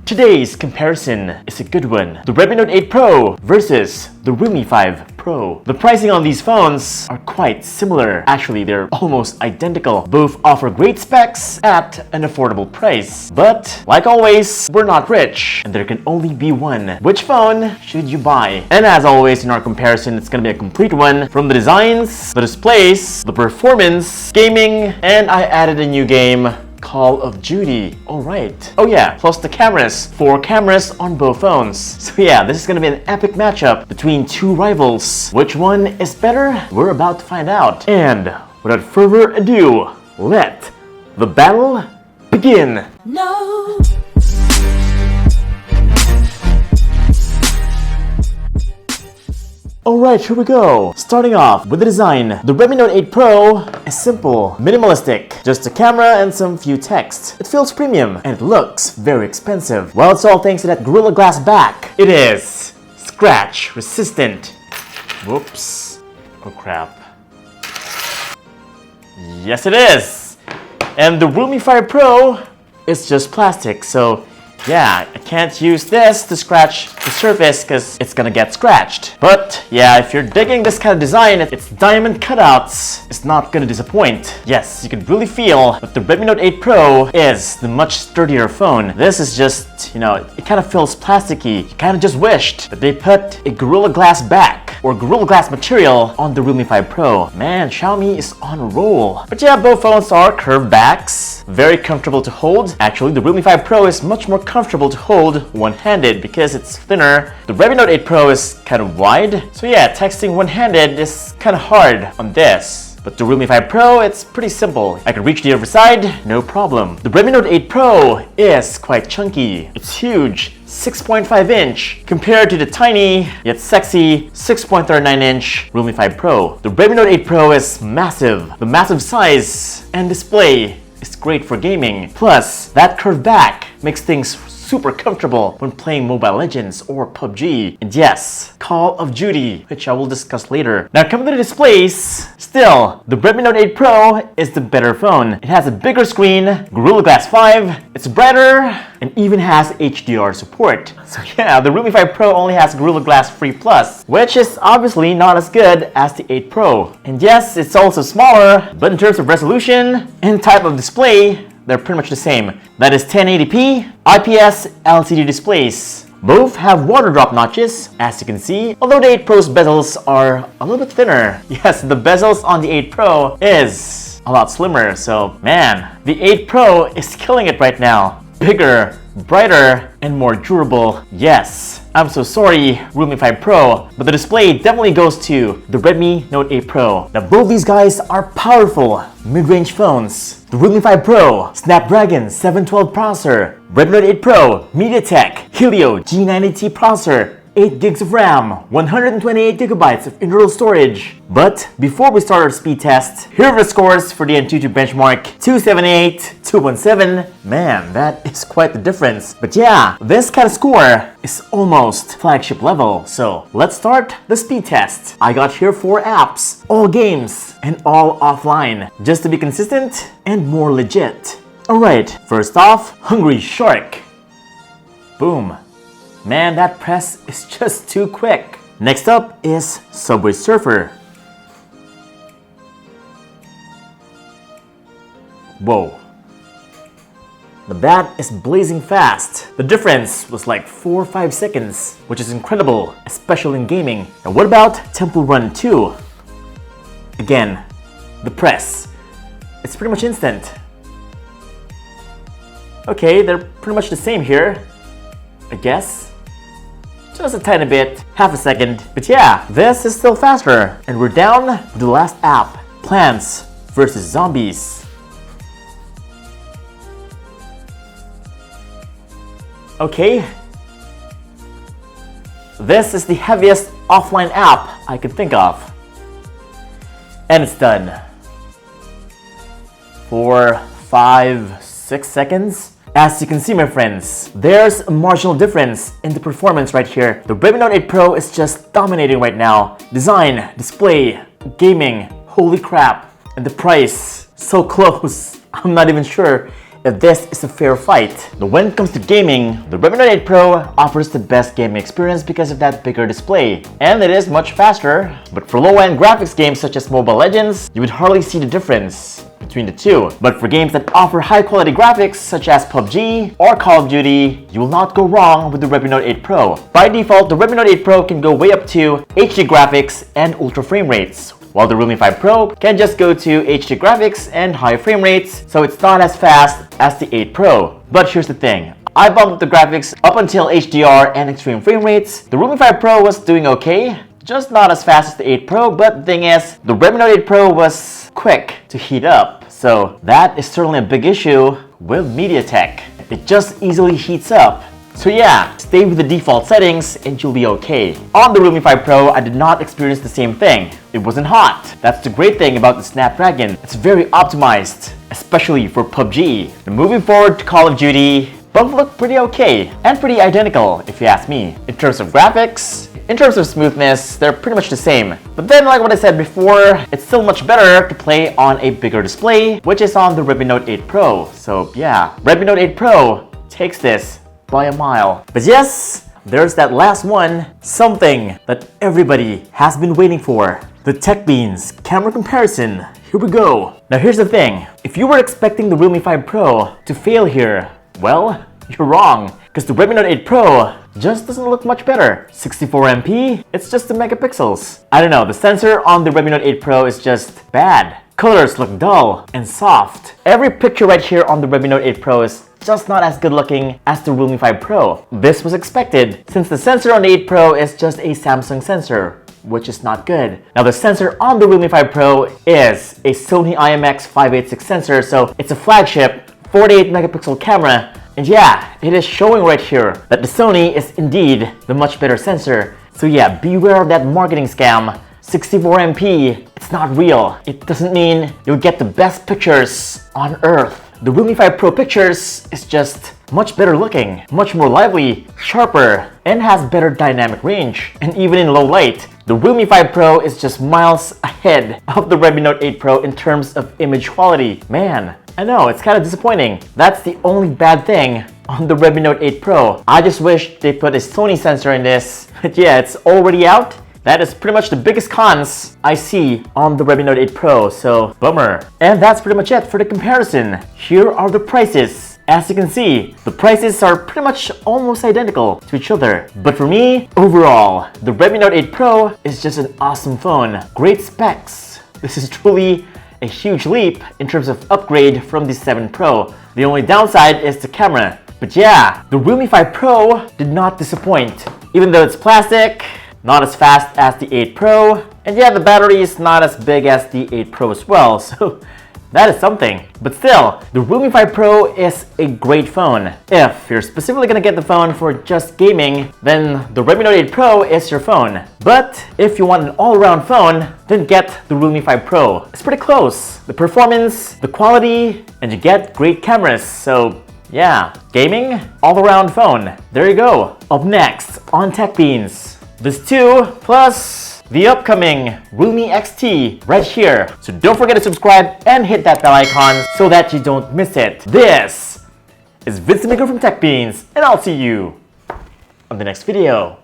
Today's comparison is a good one. The Redmi Note 8 Pro versus the Realme 5 Pro. The pricing on these phones are quite similar. Actually, they're almost identical. Both offer great specs at an affordable price. But, like always, we're not rich, and there can only be one. Which phone should you buy? And as always, in our comparison, it's gonna be a complete one from the designs, the displays, the performance, gaming, and I added a new game, Call of Duty. Alright. Oh yeah, plus the cameras. 4 cameras on both phones. So yeah, this is gonna be an epic matchup between two rivals. Which one is better? We're about to find out. And without further ado, let the battle begin. No. Alright, here we go. Starting off with the design. The Redmi Note 8 Pro is simple, minimalistic, just a camera and some few text. It feels premium and it looks very expensive. Well, it's all thanks to that Gorilla Glass back. It is scratch resistant. Whoops. Oh crap. Yes, it is. And the Realme 5 Pro is just plastic, so yeah, I can't use this to scratch the surface because it's gonna get scratched. But yeah, if you're digging this kind of design, it's diamond cutouts. It's not gonna disappoint. Yes, you can really feel that the Redmi Note 8 Pro is the much sturdier phone. This is just, it kind of feels plasticky. You kind of just wished that they put a Gorilla Glass back or Gorilla Glass material on the Realme 5 Pro. Man, Xiaomi is on a roll. But yeah, both phones are curved backs. Very comfortable to hold. Actually, the Realme 5 Pro is much more comfortable to hold one-handed because it's thinner. The Redmi Note 8 Pro is kind of wide. So yeah, texting one-handed is kind of hard on this. But the Realme 5 Pro, it's pretty simple. I can reach the other side, no problem. The Redmi Note 8 Pro is quite chunky. It's huge, 6.5 inch, compared to the tiny, yet sexy, 6.39 inch Realme 5 Pro. The Redmi Note 8 Pro is massive. The massive size and display is great for gaming. Plus, that curved back makes things super comfortable when playing Mobile Legends or PUBG. And yes, Call of Duty, which I will discuss later. Now coming to the displays, still, the Redmi Note 8 Pro is the better phone. It has a bigger screen, Gorilla Glass 5, it's brighter, and even has HDR support. So yeah, the Realme 5 Pro only has Gorilla Glass 3 Plus, which is obviously not as good as the 8 Pro. And yes, it's also smaller, but in terms of resolution and type of display, they're pretty much the same. That is 1080p IPS LCD displays. Both have water drop notches, as you can see, although the 8 Pro's bezels are a little bit thinner. Yes, the bezels on the 8 Pro is a lot slimmer, so man, the 8 Pro is killing it right now. Bigger, brighter, and more durable. Yes, I'm so sorry, Realme 5 Pro, but the display definitely goes to the Redmi Note 8 Pro. Now both these guys are powerful mid-range phones. The Realme 5 Pro, Snapdragon 712 processor. Redmi Note 8 Pro, MediaTek Helio G90T processor. 8 gigs of RAM, 128 gigabytes of internal storage. But before we start our speed test, here are the scores for the Antutu benchmark 278, 217. Man, that is quite the difference. But yeah, this kind of score is almost flagship level. So let's start the speed test. I got here 4 apps, all games, and all offline, just to be consistent and more legit. Alright, first off, Hungry Shark. Boom. Man, that press is just too quick. Next up is Subway Surfer. Whoa. Now that is blazing fast. The difference was like 4 or 5 seconds, which is incredible, especially in gaming. Now what about Temple Run 2? Again, the press. It's pretty much instant. Okay, they're pretty much the same here, I guess. Just a tiny bit, half a second. But yeah, this is still faster. And we're down to the last app, Plants vs. Zombies. Okay. This is the heaviest offline app I could think of. And it's done. 4, 5, 6 seconds. As you can see, my friends, there's a marginal difference in the performance right here. The Redmi Note 8 Pro is just dominating right now. Design, display, gaming, holy crap. And the price, so close. I'm not even sure if this is a fair fight. But when it comes to gaming, the Redmi Note 8 Pro offers the best gaming experience because of that bigger display. And it is much faster. But for low-end graphics games such as Mobile Legends, you would hardly see the difference between the two. But for games that offer high-quality graphics such as PUBG or Call of Duty, you will not go wrong with the Redmi Note 8 Pro. By default, the Redmi Note 8 Pro can go way up to HD graphics and ultra frame rates, while the Realme 5 Pro can just go to HD graphics and high frame rates, so it's not as fast as the 8 Pro. But here's the thing. I bumped up the graphics up until HDR and extreme frame rates. The Realme 5 Pro was doing okay, just not as fast as the 8 Pro, but the thing is, the Redmi Note 8 Pro was quick to heat up. So that is certainly a big issue with MediaTek. It just easily heats up. So yeah, stay with the default settings and you'll be okay. On the Realme 5 Pro, I did not experience the same thing. It wasn't hot. That's the great thing about the Snapdragon. It's very optimized, especially for PUBG. And moving forward to Call of Duty, both look pretty okay and pretty identical if you ask me. In terms of graphics, in terms of smoothness, they're pretty much the same. But then, like what I said before, it's still much better to play on a bigger display, which is on the Redmi Note 8 Pro. So yeah, Redmi Note 8 Pro takes this by a mile. But yes, there's that last one, something that everybody has been waiting for. The TechBeans camera comparison. Here we go. Now here's the thing. If you were expecting the Realme 5 Pro to fail here, well, you're wrong. Because the Redmi Note 8 Pro just doesn't look much better. 64MP, it's just the megapixels. I don't know, the sensor on the Redmi Note 8 Pro is just bad. Colors look dull and soft. Every picture right here on the Redmi Note 8 Pro is just not as good looking as the Realme 5 Pro. This was expected, since the sensor on the 8 Pro is just a Samsung sensor, which is not good. Now the sensor on the Realme 5 Pro is a Sony IMX586 sensor, so it's a flagship 48 megapixel camera. And yeah, it is showing right here that the Sony is indeed the much better sensor. So yeah, beware of that marketing scam. 64MP, it's not real. It doesn't mean you'll get the best pictures on Earth. The Realme 5 Pro pictures is just much better looking, much more lively, sharper, and has better dynamic range. And even in low light, the Realme 5 Pro is just miles ahead of the Redmi Note 8 Pro in terms of image quality. Man, I know, it's kind of disappointing. That's the only bad thing on the Redmi Note 8 Pro. I just wish they put a Sony sensor in this. But yeah, it's already out. That is pretty much the biggest cons I see on the Redmi Note 8 Pro, so bummer. And that's pretty much it for the comparison. Here are the prices. As you can see, the prices are pretty much almost identical to each other. But for me, overall, the Redmi Note 8 Pro is just an awesome phone. Great specs. This is truly a huge leap in terms of upgrade from the 7 Pro. The only downside is the camera. But yeah, the Realme 5 Pro did not disappoint. Even though it's plastic, not as fast as the 8 Pro, and yeah, the battery is not as big as the 8 Pro as well, so that is something. But still, the Realme 5 Pro is a great phone. If you're specifically gonna get the phone for just gaming, then the Redmi Note 8 Pro is your phone. But if you want an all-around phone, then get the Realme 5 Pro. It's pretty close. The performance, the quality, and you get great cameras, so yeah, gaming, all-around phone. There you go. Up next on TechBeans, this 2 plus the upcoming Realme XT right here. So don't forget to subscribe and hit that bell icon so that you don't miss it. This is Vincent from TechBeans, and I'll see you on the next video.